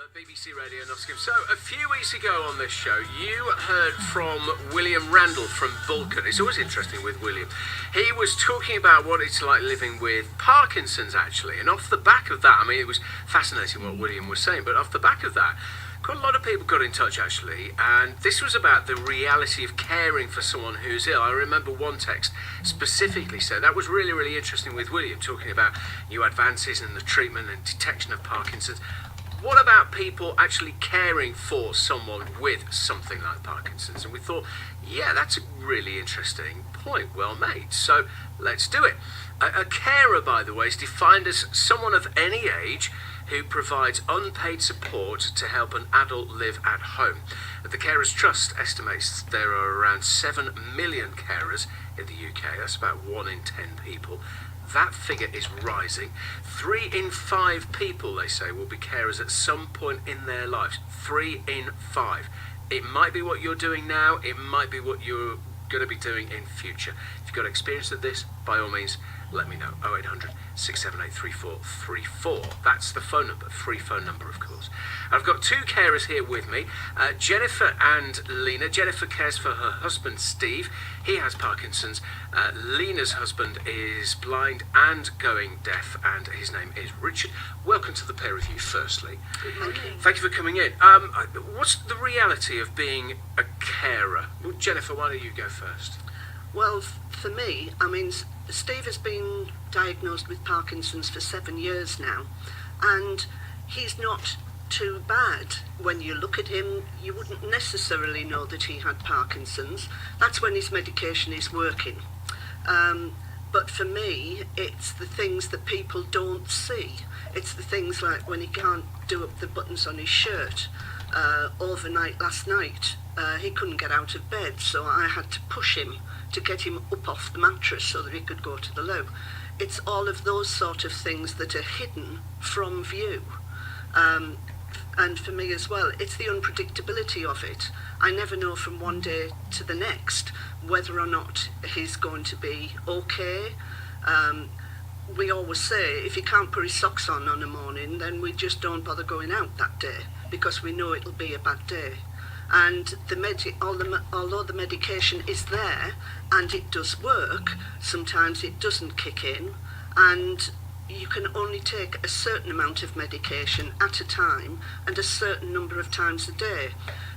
BBC Radio Nottingham. So, a few weeks ago on this show, you heard from William Randall from Vulcan. It's always interesting with William. He was talking about what it's like living with Parkinson's, actually. And off the back of that, I mean, it was fascinating what William was saying, but off the back of that, quite a lot of people got in touch, actually. And this was about the reality of caring for someone who's ill. I remember one text specifically said that was really, really interesting with William, talking about new advances in the treatment and detection of Parkinson's. What about people actually caring for someone with something like Parkinson's? And we thought, yeah, that's a really interesting point, well made. So let's do it. A carer, by the way, is defined as someone of any age who provides unpaid support to help an adult live at home. The Carers Trust estimates there are around 7 million carers in the UK. That's about 1 in 10 people. That figure is rising. 3 in 5 people, they say, will be carers at some point in their lives. 3 in 5. It might be what you're doing now. It might be what you're going to be doing in future. If you've got experience of this, by all means, let me know. 0800 678 3434. That's the phone number, free phone number, of course. I've got 2 carers here with me, Jennifer and Lina. Jennifer cares for her husband, Steve. He has Parkinson's. Lina's husband is blind and going deaf, and his name is Richard. Welcome to the pair of you, firstly. Good morning. Thank you for coming in. What's the reality of being a carer? Well, Jennifer, why don't you go first? Well, for me, I mean, Steve has been diagnosed with Parkinson's for 7 years now, and he's not too bad. When you look at him, you wouldn't necessarily know that he had Parkinson's. That's when his medication is working. But for me, it's the things that people don't see. It's the things like when he can't do up the buttons on his shirt. Overnight last night, he couldn't get out of bed, so I had to push him to get him up off the mattress so that he could go to the loo. It's all of those sort of things that are hidden from view. And for me as well, it's the unpredictability of it. I never know from one day to the next whether or not he's going to be okay. We always say if he can't put his socks on a morning, then we just don't bother going out that day because we know it'll be a bad day. And although the medication is there and it does work, sometimes it doesn't kick in, and you can only take a certain amount of medication at a time and a certain number of times a day.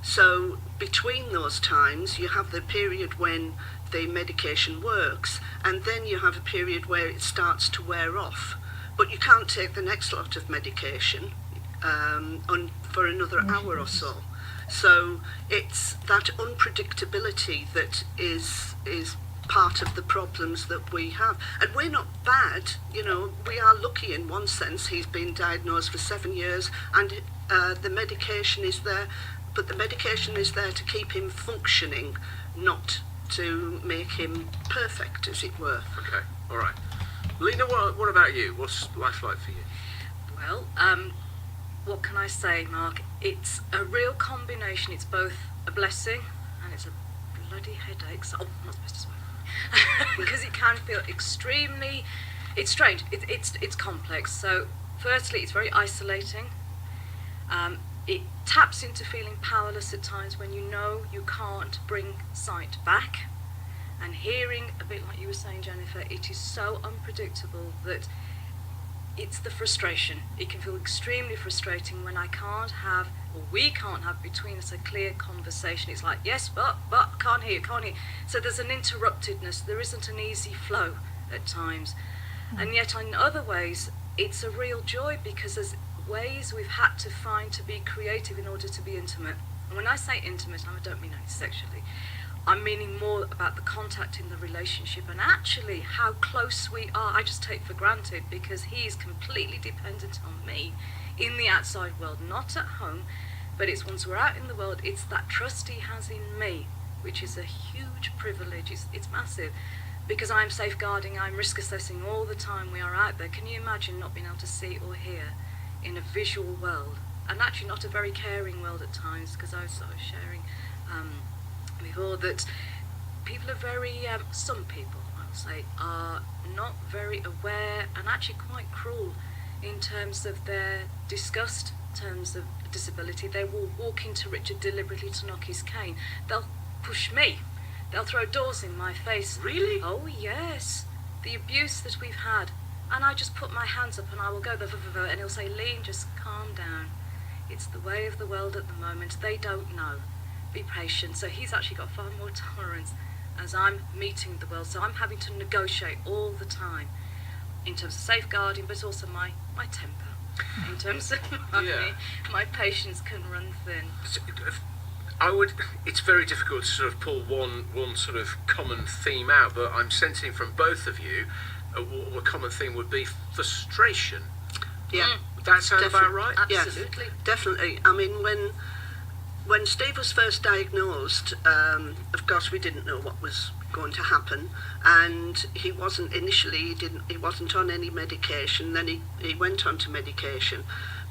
So between those times, you have the period when the medication works, and then you have a period where it starts to wear off. But you can't take the next lot of medication for another hour or so. So it's that unpredictability that is part of the problems that we have. And we're not bad, you know, we are lucky in one sense. He's been diagnosed for 7 years and the medication is there, but the medication is there to keep him functioning, not to make him perfect, as it were. Okay, all right. Lina, what about you? What's life like for you? Well, what can I say, Mark? It's a real combination. It's both a blessing and it's a bloody headache. So, I'm not supposed to swear. Because it can feel extremely... It's strange. It's complex. So, firstly, it's very isolating. It taps into feeling powerless at times when you know you can't bring sight back. And hearing, a bit like you were saying, Jennifer, it is so unpredictable that it's the frustration. It can feel extremely frustrating when I can't have, or we can't have between us a clear conversation. It's like, yes, but, can't hear. So there's an interruptedness. There isn't an easy flow at times. And yet in other ways, it's a real joy because there's ways we've had to find to be creative in order to be intimate. And when I say intimate, I don't mean only sexually. I'm meaning more about the contact in the relationship and actually how close we are. I just take for granted because he is completely dependent on me in the outside world, not at home, but it's once we're out in the world, it's that trust he has in me, which is a huge privilege. It's massive because I'm safeguarding, I'm risk assessing all the time we are out there. Can you imagine not being able to see or hear in a visual world, and actually not a very caring world at times, because I was sort of sharing before that people are very, some people I would say, are not very aware and actually quite cruel in terms of their disgust terms of disability. They will walk into Richard deliberately to knock his cane. They'll push me. They'll throw doors in my face. Really? Oh, yes. The abuse that we've had. And I just put my hands up and I will go, and he'll say, Lean, just calm down. It's the way of the world at the moment. They don't know. Be patient. So he's actually got far more tolerance as I'm meeting the world. So I'm having to negotiate all the time in terms of safeguarding, but also my temper. In terms of my patience can run thin. It's very difficult to sort of pull one sort of common theme out, but I'm sensing from both of you a common theme would be frustration. Yeah. Would that sound about right? Absolutely. Yes, definitely. I mean, when Steve was first diagnosed, of course we didn't know what was going to happen, and he wasn't on any medication. Then he went on to medication,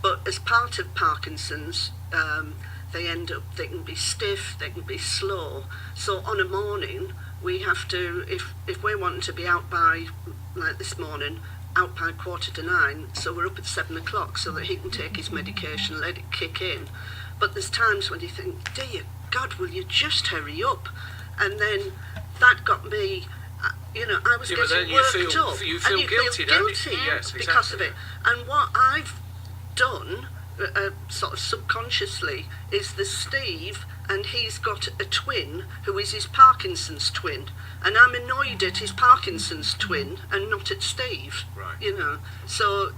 but as part of Parkinson's, they can be stiff, they can be slow. So on a morning, we have to, if we're wanting to be out by, like this morning, out by 8:45, so we're up at 7 o'clock so that he can take his medication, let it kick in. But there's times when you think, dear God, will you just hurry up? And then that got me, I was getting worked up. You feel guilty, don't you? Yes, exactly. Because of it. And what I've done, sort of subconsciously, is the Steve, and he's got a twin who is his Parkinson's twin, and I'm annoyed at his Parkinson's twin and not at Steve. Right. So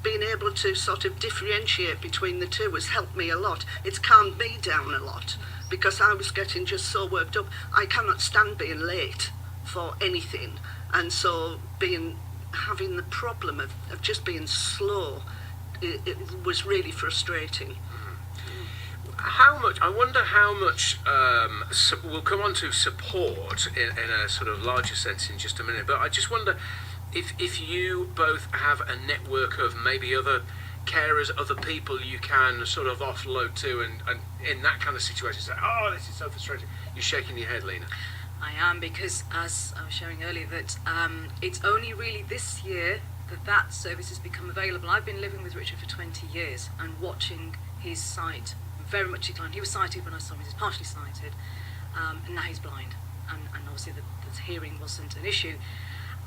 being able to sort of differentiate between the two has helped me a lot. It's calmed me down a lot, because I was getting just so worked up. I cannot stand being late for anything, and so having the problem of just being slow, it was really frustrating. I wonder how much, we'll come on to support in a sort of larger sense in just a minute, but I just wonder if you both have a network of maybe other carers, other people you can sort of offload to, and in that kind of situation say, oh, this is so frustrating. You're shaking your head, Lina. I am, because as I was showing earlier, that it's only really this year that service has become available. I've been living with Richard for 20 years and watching his sight very much decline. He was sighted when I saw him, he was partially sighted, and now he's blind, and obviously the hearing wasn't an issue.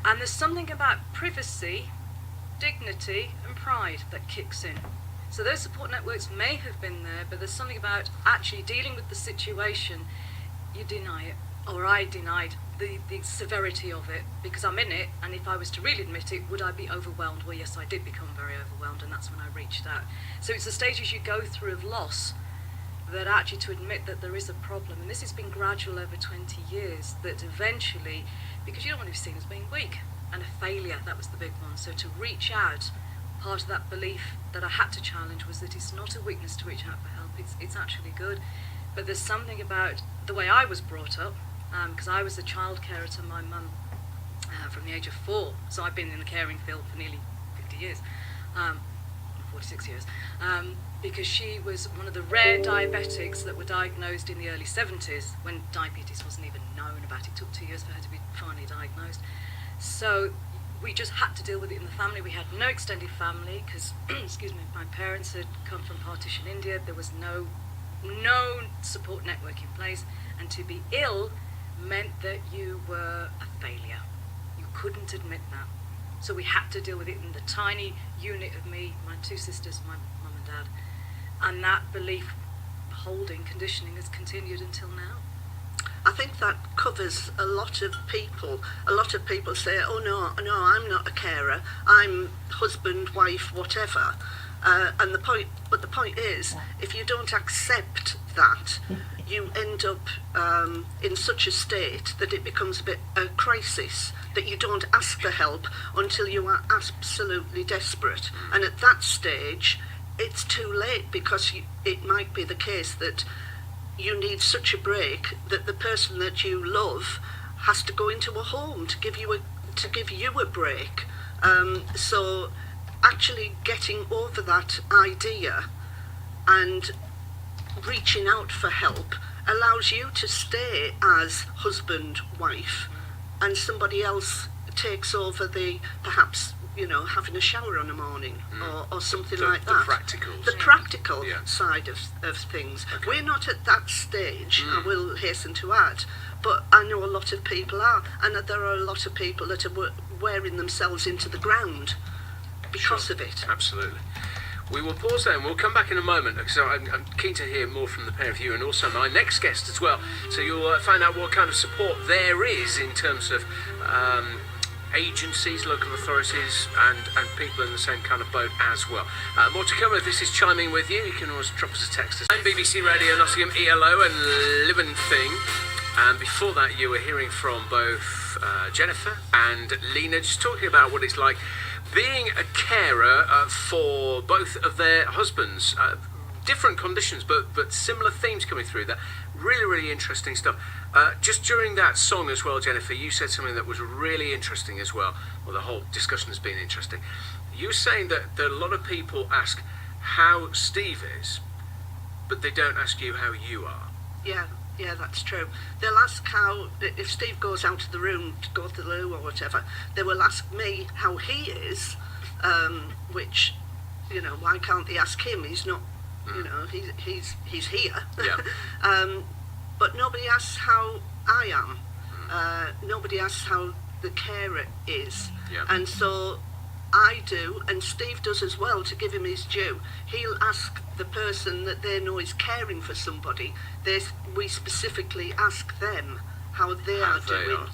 And there's something about privacy, dignity and pride that kicks in. So those support networks may have been there, but there's something about actually dealing with the situation. You deny it, or I denied the severity of it, because I'm in it, and if I was to really admit it, would I be overwhelmed? Well, yes, I did become very overwhelmed, and that's when I reached out. So it's the stages you go through of loss that actually to admit that there is a problem, and this has been gradual over 20 years, that eventually, because you don't want to be seen as being weak, and a failure, that was the big one. So to reach out, part of that belief that I had to challenge was that it's not a weakness to reach out for help, it's actually good. But there's something about the way I was brought up, because I was a child carer to my mum from the age of 4, so I've been in the caring field for nearly 50 years, 46 years, because she was one of the rare diabetics that were diagnosed in the early 70s, when diabetes wasn't even known about. It took 2 years for her to be finally diagnosed. So we just had to deal with it in the family. We had no extended family, because my parents had come from partition India. There was no support network in place, and to be ill meant that you were a failure. You couldn't admit that. So we had to deal with it in the tiny unit of me, my 2 sisters, my mum and dad. And that belief holding, conditioning has continued until now. I think that covers a lot of people. A lot of people say, oh no, I'm not a carer, I'm husband, wife, whatever. And the point is, if you don't accept that, you end up in such a state that it becomes a crisis, that you don't ask for help until you are absolutely desperate. And at that stage, it's too late, because it might be the case that you need such a break that the person that you love has to go into a home to give you a break. So actually getting over that idea and reaching out for help allows you to stay as husband, wife, and somebody else takes over the perhaps having a shower in the morning or something like The that. practicals. The practical Yeah. side of things. Okay. We're not at that stage, I will hasten to add, but I know a lot of people are, and that there are a lot of people that are wearing themselves into the ground because of it. Absolutely. We will pause there and we'll come back in a moment because I'm keen to hear more from the pair of you and also my next guest as well. So you'll find out what kind of support there is in terms of agencies, local authorities and people in the same kind of boat as well. More to come if this is Chiming With You. You can always drop us a text. I'm BBC Radio Nottingham, ELO and Living Thing. And before that you were hearing from both Jennifer and Lina, just talking about what it's like being a carer for both of their husbands. Different conditions, but similar themes coming through there. Really, really interesting stuff. Just during that song as well, Jennifer, you said something that was really interesting as well. Well, the whole discussion has been interesting. You were saying that a lot of people ask how Steve is, but they don't ask you how you are. Yeah, that's true. They'll ask how, if Steve goes out of the room to go to the loo or whatever, they will ask me how he is, which, why can't they ask him? He's not, he's here. Yeah. But nobody asks how I am. Nobody asks how the carer is. Yeah. And so I do, and Steve does as well, to give him his due. He'll ask the person that they know is caring for somebody. We specifically ask them how they are doing.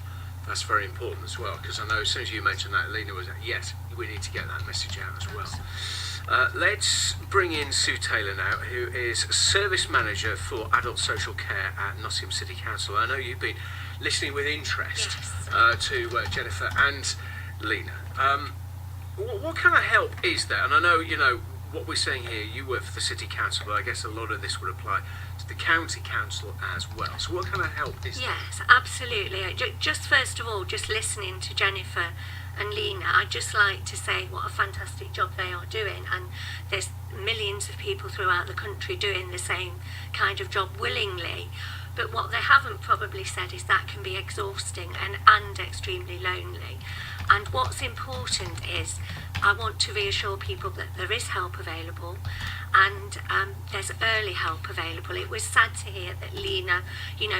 That's very important as well, because I know as soon as you mentioned that, Lina was, yes, we need to get that message out as well. Let's bring in Sue Taylor now, who is Service Manager for Adult Social Care at Nottingham City Council. I know you've been listening with interest to Jennifer and Lina. What kind of help is there? And I know, what we're saying here, you work for the City Council, but I guess a lot of this would apply to the County Council as well. So what kind of help is there? Yes, absolutely. Just first of all, just listening to Jennifer and Lina, I'd just like to say what a fantastic job they are doing, and there's millions of people throughout the country doing the same kind of job willingly. But what they haven't probably said is that can be exhausting and extremely lonely. And what's important is I want to reassure people that there is help available, and there's early help available. It was sad to hear that Lina,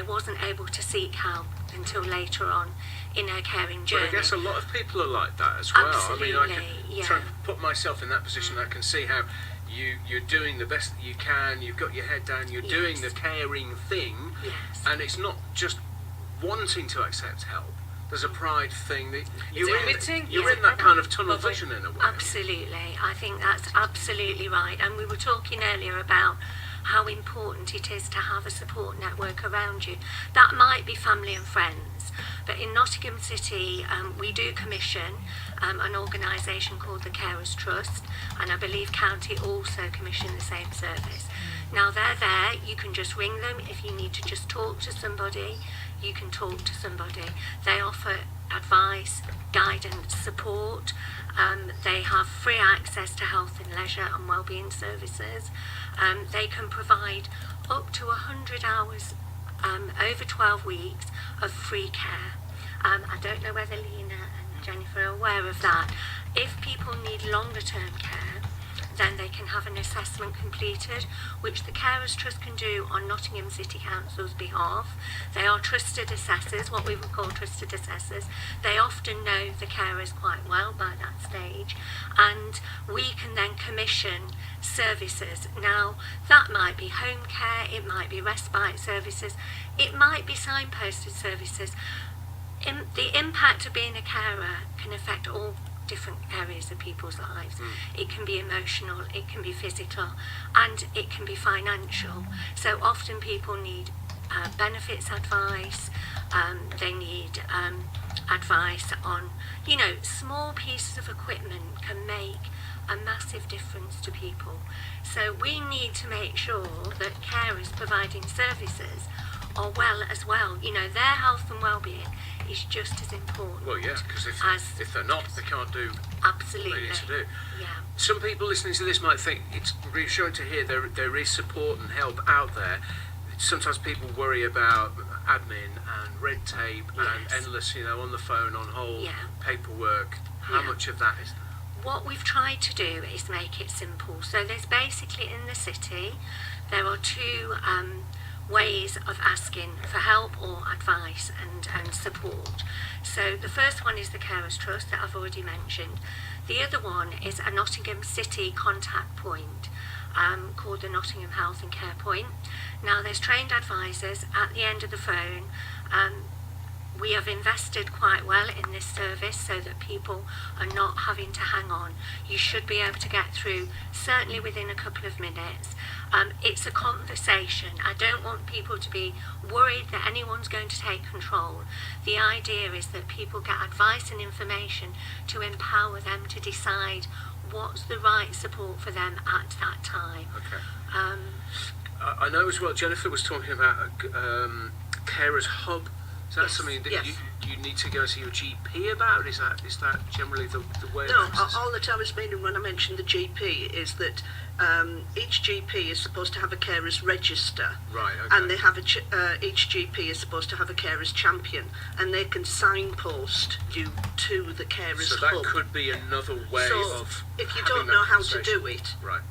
wasn't able to seek help until later on in her caring journey. But I guess a lot of people are like that as well. Absolutely, I can try and put myself in that position. I can see how you're doing the best that you can. You've got your head down. You're doing the caring thing, and it's not just wanting to accept help. There's a pride thing that you're in that kind of tunnel vision in a way. Absolutely, I think that's absolutely right. And we were talking earlier about how important it is to have a support network around you. That might be family and friends, but in Nottingham City we do commission an organisation called the Carers Trust, and I believe County also commission the same service. Now they're there, you can just ring them if you need to just talk to somebody. You can talk to somebody. They offer advice, guidance, support. They have free access to health and leisure and wellbeing services. They can provide up to 100 hours over 12 weeks of free care. I don't know whether Lina and Jennifer are aware of that. If people need longer term care, then they can have an assessment completed, which the Carers Trust can do on Nottingham City Council's behalf. They are trusted assessors, what we would call trusted assessors. They often know the carers quite well by that stage, and we can then commission services. Now, that might be home care, it might be respite services, it might be signposted services. The impact of being a carer can affect all different areas of people's lives. It can be emotional, it can be physical, and it can be financial. So often people need benefits advice, they need advice on, small pieces of equipment can make a massive difference to people. So we need to make sure that carers providing services are well as well. Their health and well-being is just as important. Well, yeah, because if they're not, they can't do absolutely what they need to do. Yeah. Some people listening to this might think it's reassuring to hear there is support and help out there. Sometimes people worry about admin and red tape and endless, on the phone, on hold, paperwork. How much of that is there? what we've tried to do is make it simple. So there's basically in the city, there are two ways of asking for help or advice and support. So the first one is the Carers Trust that I've already mentioned. The other one is a Nottingham City contact point called the Nottingham Health and Care Point. Now there's trained advisors at the end of the phone. We have invested quite well in this service so that people are not having to hang on. You should be able to get through certainly within a couple of minutes. It's a conversation. I don't want people to be worried that anyone's going to take control. The idea is that people get advice and information to empower them to decide what's the right support for them at that time. Okay. I know as well, Jennifer was talking about a Carers Hub. Is that Yes, something that yes. you need to go and see your GP about? Is that generally the way? No, of access? all that I was meaning when I mentioned the GP is that each GP is supposed to have a carers register. Right, okay. And they have each GP is supposed to have a carers champion, and they can signpost you to the carers So that hub. could be another way So of if you having don't that know how to conversation. do it, Right.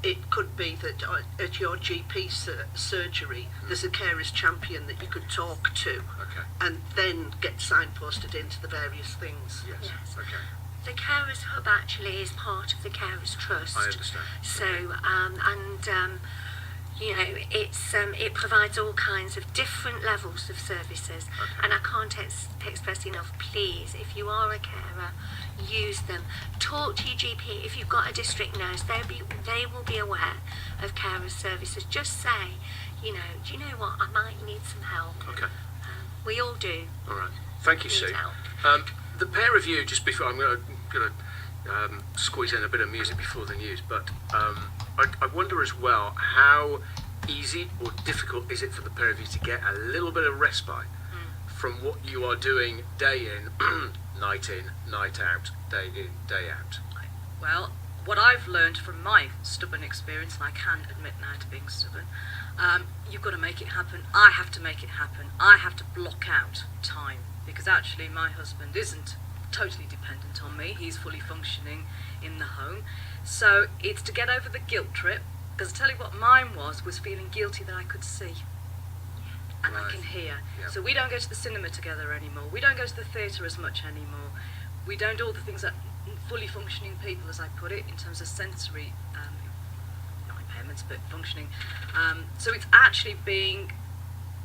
it could be that at your GP surgery there's a carers champion that you could talk to, Okay. and then get signposted into the various things. Yes. Yes. Okay. The Carers Hub actually is part of the Carers Trust. I understand. So, you know, it provides all kinds of different levels of services, Okay. and I can't express enough. Please, if you are a carer, use them. Talk to your GP. If you've got a district nurse, they will be aware of carers services. Just say, you know, do you know what? I might need some help. Okay. We all do. All right. Thank you, Need Sue. help. The pair of you, just before, I'm going to squeeze in a bit of music before the news, but I wonder as well, how easy or difficult is it for the pair of you to get a little bit of respite from what you are doing day in, night out, day in, day out? Well, what I've learned from my stubborn experience, and I can admit now to being stubborn, you've got to make it happen. I have to make it happen. I have to block out time, because actually my husband isn't totally dependent on me. He's fully functioning in the home. So it's to get over the guilt trip, because I tell you what mine was feeling guilty that I could see. And I Right. can hear. Yeah. So we don't go to the cinema together anymore. We don't go to the theatre as much anymore. We don't do all the things that fully functioning people, as I put it, in terms of sensory, not impairments, but functioning. So it's actually being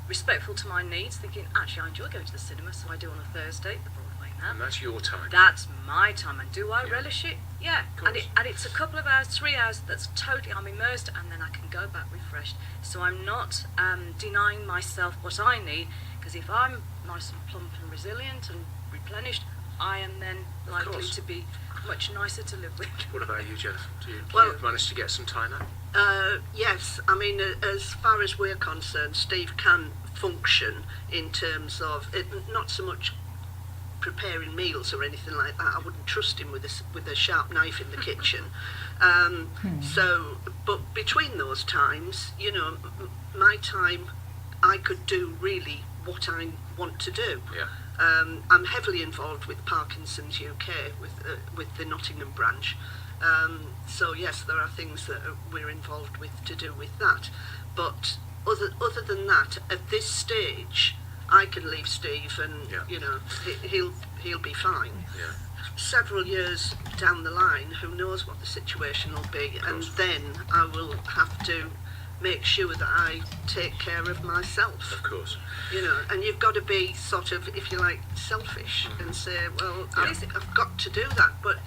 respectful to my needs, thinking, actually, I enjoy going to the cinema, so I do on a Thursday, the Broadway now. And that's your time. That's my time, and do I Yeah. relish it? Yeah, Of course. and it's a couple of hours, 3 hours, that's totally, I'm immersed, and then I can go back refreshed. So I'm not denying myself what I need, because if I'm nice and plump and resilient and replenished, I am then likely course. to be much nicer to live with. What about you, Jennifer? Do you Well- manage to get some time out? Yes, I mean, as far as we're concerned, Steve can function in terms of not so much preparing meals or anything like that. I wouldn't trust him with a sharp knife in the kitchen. So, but between those times, you know, my time, I could do really what I want to do. Yeah. I'm heavily involved with Parkinson's UK, with the Nottingham branch. So yes, there are things that we're involved with to do with that. But other than that, at this stage, I can leave Steve, and Yeah. you know, he'll be fine. Yeah. Several years down the line, who knows what the situation will be, and then I will have to make sure that I take care of myself. Of course. You know, and you've got to be sort of, if you like, selfish and say, well, I've got to do that, but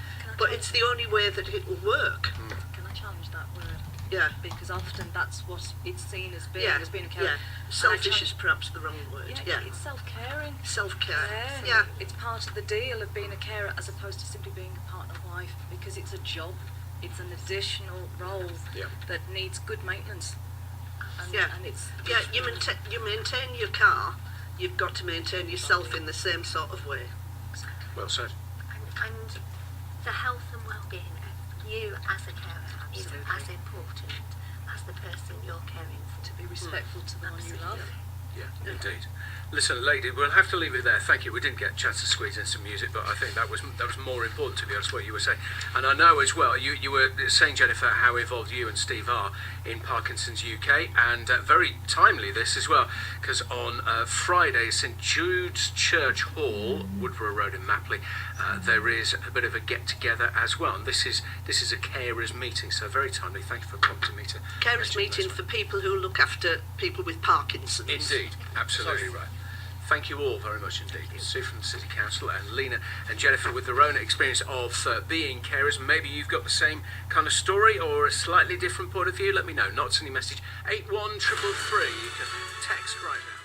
it's the only way that it will work. Can I challenge that word? Yeah. Because often that's what it's seen as being, Yeah, as being a carer. yeah. And I Selfish challenge- is perhaps the wrong word. Yeah, it's self-caring. Self-care. Yeah, Yeah. it's part of the deal of being a carer as opposed to simply being a partner wife, because it's a job, it's an additional role Yeah. that needs good maintenance. And, Yeah. and it's Yeah, you maintain your car, you've got to maintain yourself in the same sort of way. Well said. And the health and well-being of you as a carer is Absolutely. as important as the person you're caring for. to be respectful to the one you love. Absolutely. Yeah, indeed. Listen, lady, we'll have to leave it there. Thank you. We didn't get a chance to squeeze in some music, but I think that was more important, to be honest, what you were saying. And I know as well, you were saying, Jennifer, how involved you and Steve are in Parkinson's UK, and very timely this as well, because on Friday, St Jude's Church Hall, Woodborough Road in Mapley, there is a bit of a get-together as well. And this is a carers meeting, so very timely. Thank you for prompting me to... Carers meeting for people who look after people with Parkinson's. Indeed, absolutely right. Thank you all very much indeed. Sue from the City Council and Lina and Jennifer with their own experience of being carers. Maybe you've got the same kind of story or a slightly different point of view. Let me know. Not sending message 81333. You can text right now.